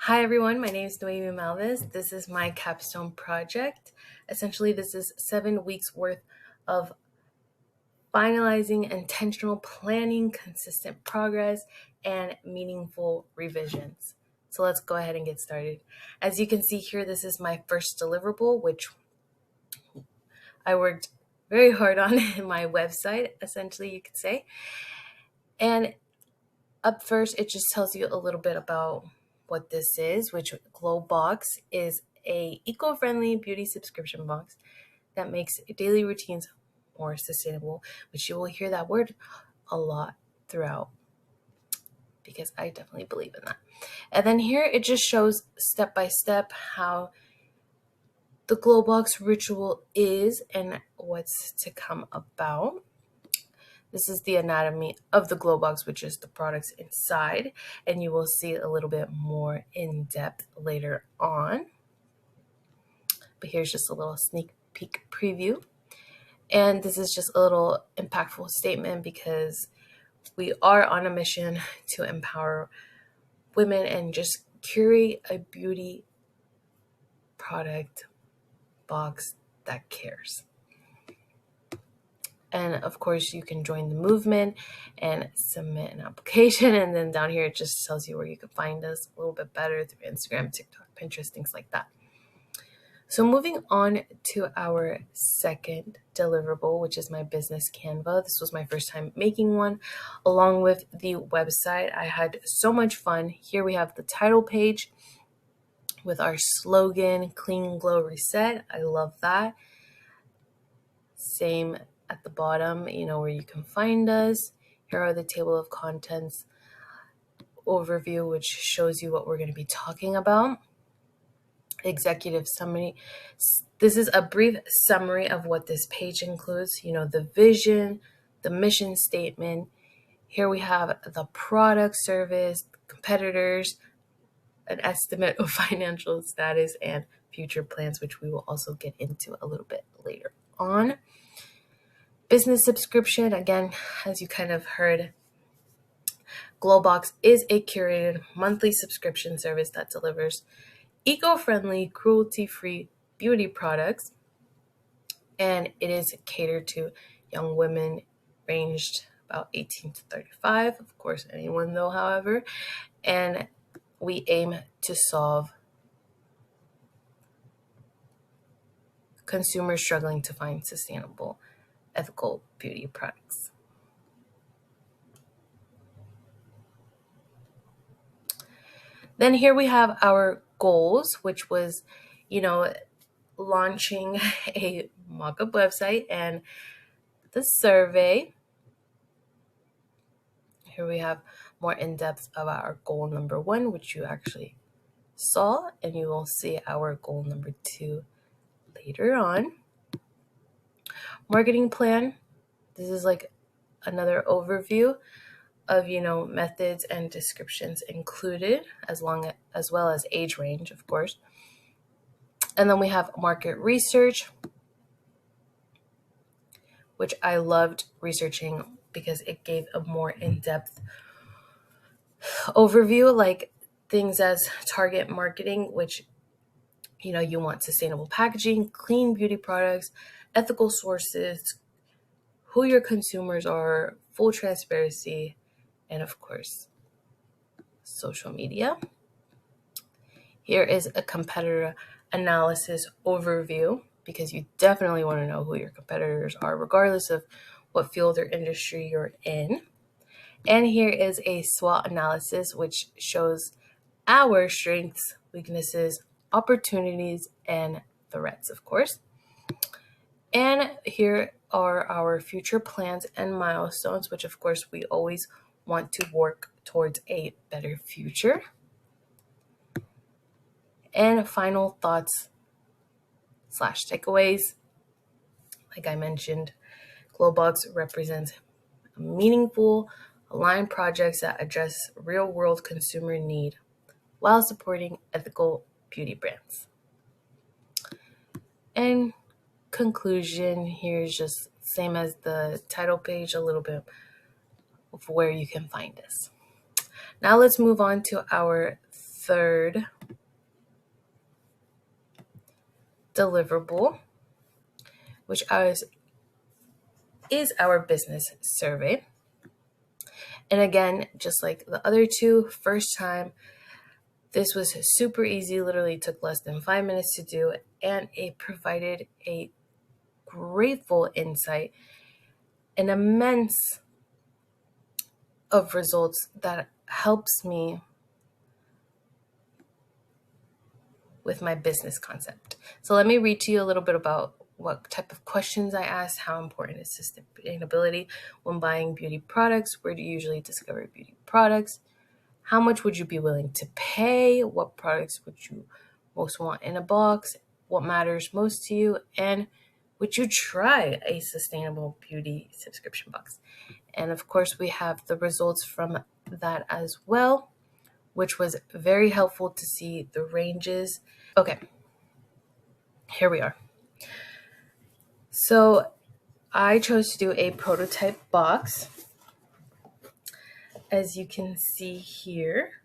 Hi everyone, my name is Noemi Malvis. This is my Capstone Project. Essentially, this is 7 weeks worth of finalizing intentional planning, consistent progress, and meaningful revisions. So let's go ahead and get started. As you can see here, this is my first deliverable, which I worked very hard on in my website, essentially, you could say. And up first, it just tells you a little bit about what this is, which Glow Box is a eco-friendly beauty subscription box that makes daily routines more sustainable, which you will hear that word a lot throughout because I definitely believe in that. And then here it just shows step by step how the Glow Box ritual is and what's to come about. This is the anatomy of the Glow Box, which is the products inside, and you will see a little bit more in depth later on. But here's just a little sneak peek preview. And this is just a little impactful statement because we are on a mission to empower women and just curate a beauty product box that cares. And of course, you can join the movement and submit an application. And then down here, it just tells you where you can find us a little bit better through Instagram, TikTok, Pinterest, things like that. So moving on to our second deliverable, which is my business Canva. This was my first time making one along with the website. I had so much fun. Here we have the title page with our slogan, Clean, Glow, Reset. I love that. Same at the bottom, where you can find us. Here are the table of contents overview, which shows you what we're going to be talking about. Executive summary. This is a brief summary of what this page includes. The vision, the mission statement. Here we have the product, service, competitors, an estimate of financial status, and future plans, which we will also get into a little bit later on. Business subscription, again, as you kind of heard, Glowbox is a curated monthly subscription service that delivers eco-friendly, cruelty-free beauty products, and it is catered to young women ranged about 18 to 35, of course, anyone though, however, and we aim to solve consumers struggling to find sustainable, ethical beauty products. Then here we have our goals, which was, launching a mock-up website and the survey. Here we have more in-depth of our goal number 1, which you actually saw, and you will see our goal number 2 later on. Marketing plan. This is like another overview of, methods and descriptions included, as well as age range, of course. And then we have market research, which I loved researching because it gave a more in-depth overview, like things as target marketing, which, you want sustainable packaging, clean beauty products, ethical sources, who your consumers are, full transparency, and of course, social media. Here is a competitor analysis overview because you definitely want to know who your competitors are, regardless of what field or industry you're in. And here is a SWOT analysis, which shows our strengths, weaknesses, opportunities, and threats, of course. And here are our future plans and milestones, which of course we always want to work towards a better future. And final thoughts / takeaways. Like I mentioned, Glowbox represents meaningful, aligned projects that address real-world consumer need while supporting ethical beauty brands. And conclusion, here's just same as the title page, a little bit of where you can find us. Now let's move on to our third deliverable, which is our business survey. And again, just like the other two, first time, this was super easy, literally took less than 5 minutes to do, and it provided a grateful insight, an immense of results that helps me with my business concept. So let me read to you a little bit about what type of questions I asked, how important is sustainability when buying beauty products, where do you usually discover beauty products, how much would you be willing to pay, what products would you most want in a box, what matters most to you, and would you try a sustainable beauty subscription box? And of course, we have the results from that as well, which was very helpful to see the ranges. Okay, here we are. So I chose to do a prototype box. As you can see here,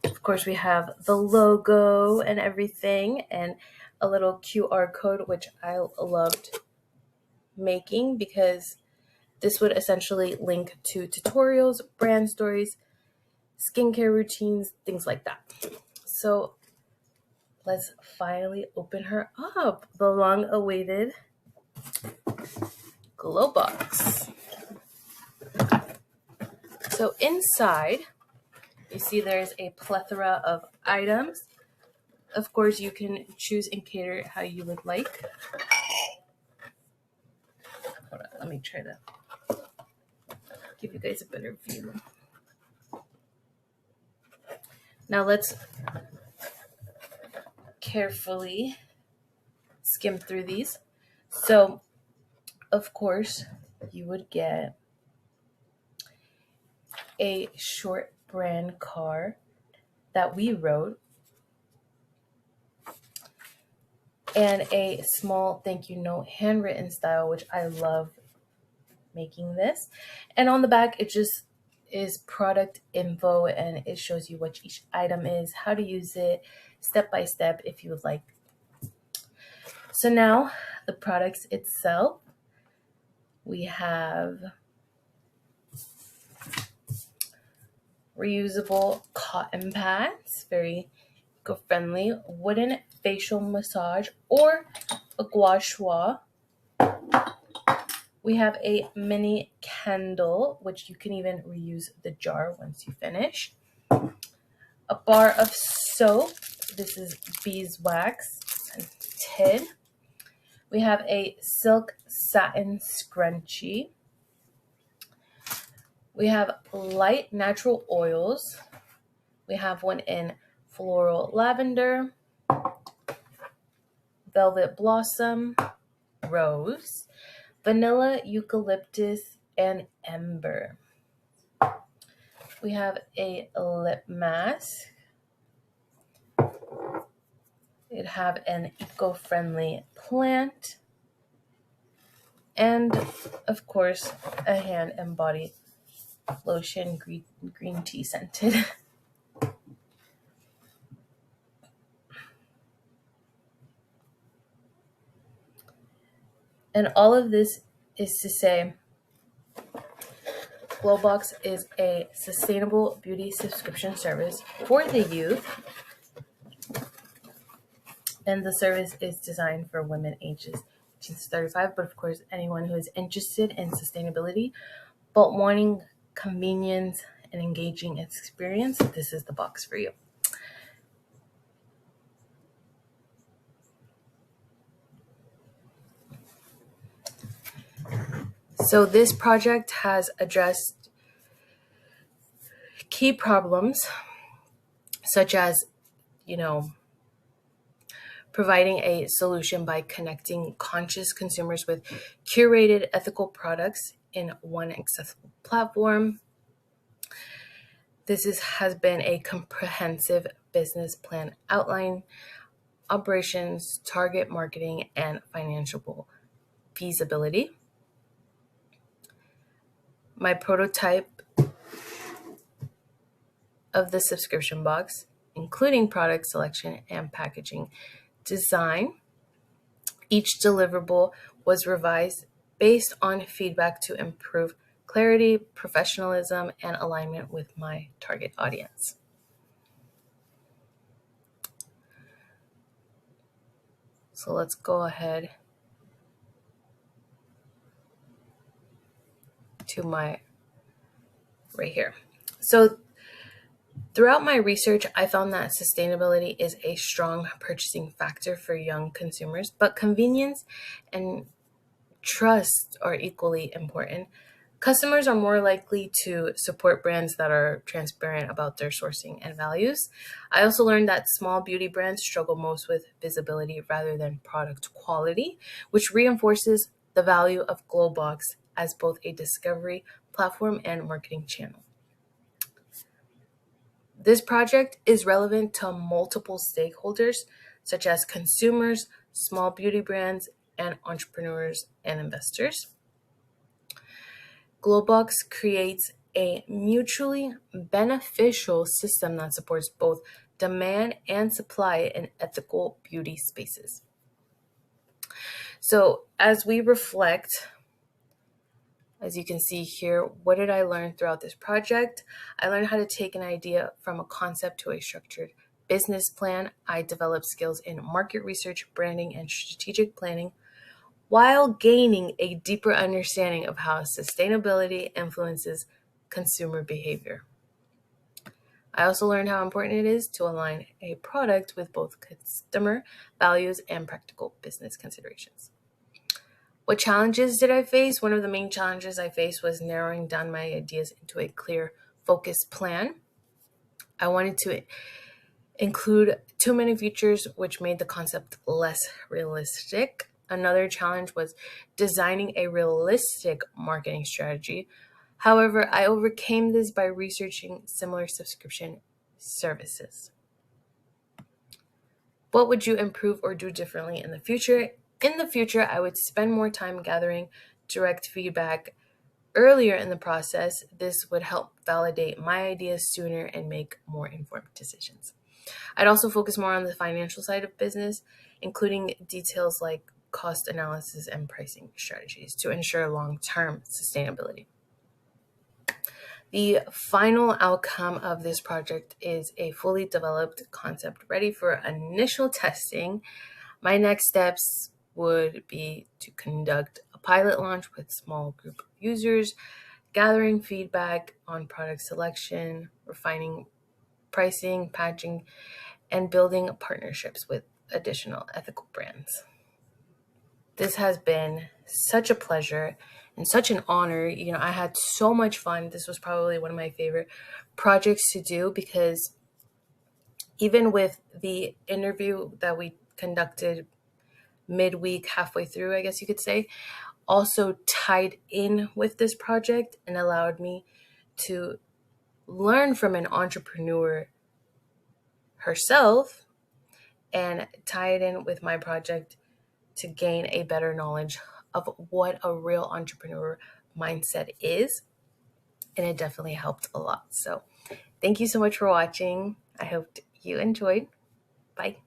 of course, we have the logo and everything and a little QR code, which I loved making because this would essentially link to tutorials, brand stories, skincare routines, things like that. So let's finally open her up, the long-awaited glow box. So inside, you see there's a plethora of items. Of course, you can choose and cater how you would like. Hold on, let me try to give you guys a better view. Now let's carefully skim through these. So, of course, you would get a short brand card that we wrote and a small thank you note, handwritten style, which I love making this. And on the back, it just is product info and it shows you what each item is, how to use it, step by step if you would like. So now the products itself, we have reusable cotton pads, very eco-friendly, wooden facial massage or a gua sha. We have a mini candle, which you can even reuse the jar once you finish. A bar of soap. This is beeswax scented. We have a silk satin scrunchie. We have light natural oils. We have one in floral lavender, velvet blossom, rose, vanilla, eucalyptus, and ember. We have a lip mask. It have an eco-friendly plant. And of course, a hand and body lotion, green tea scented. And all of this is to say, Glowbox is a sustainable beauty subscription service for the youth. And the service is designed for women ages 18 to 35, but of course, anyone who is interested in sustainability but wanting convenience and engaging experience, this is the box for you. So this project has addressed key problems such as, providing a solution by connecting conscious consumers with curated ethical products in one accessible platform. This has been a comprehensive business plan outline, operations, target marketing, and financial feasibility. My prototype of the subscription box, including product selection and packaging design, Each deliverable was revised based on feedback to improve clarity, professionalism, and alignment with my target audience. So let's go ahead to my right here. So throughout my research, I found that sustainability is a strong purchasing factor for young consumers, but convenience and trust are equally important. Customers are more likely to support brands that are transparent about their sourcing and values. I also learned that small beauty brands struggle most with visibility rather than product quality, which reinforces the value of Glowbox as both a discovery platform and marketing channel. This project is relevant to multiple stakeholders, such as consumers, small beauty brands, and entrepreneurs and investors. Glowbox creates a mutually beneficial system that supports both demand and supply in ethical beauty spaces. So, as we reflect, as you can see here, what did I learn throughout this project? I learned how to take an idea from a concept to a structured business plan. I developed skills in market research, branding, and strategic planning while gaining a deeper understanding of how sustainability influences consumer behavior. I also learned how important it is to align a product with both customer values and practical business considerations. What challenges did I face? One of the main challenges I faced was narrowing down my ideas into a clear, focused plan. I wanted to include too many features, which made the concept less realistic. Another challenge was designing a realistic marketing strategy. However, I overcame this by researching similar subscription services. What would you improve or do differently in the future? In the future, I would spend more time gathering direct feedback earlier in the process. This would help validate my ideas sooner and make more informed decisions. I'd also focus more on the financial side of business, including details like cost analysis and pricing strategies to ensure long-term sustainability. The final outcome of this project is a fully developed concept ready for initial testing. My next steps would be to conduct a pilot launch with small group of users, gathering feedback on product selection, refining pricing, packaging, and building partnerships with additional ethical brands. This has been such a pleasure and such an honor. I had so much fun. This was probably one of my favorite projects to do because even with the interview that we conducted midweek, halfway through, I guess you could say, also tied in with this project and allowed me to learn from an entrepreneur herself and tie it in with my project to gain a better knowledge of what a real entrepreneur mindset is. And it definitely helped a lot. So thank you so much for watching. I hope you enjoyed. Bye.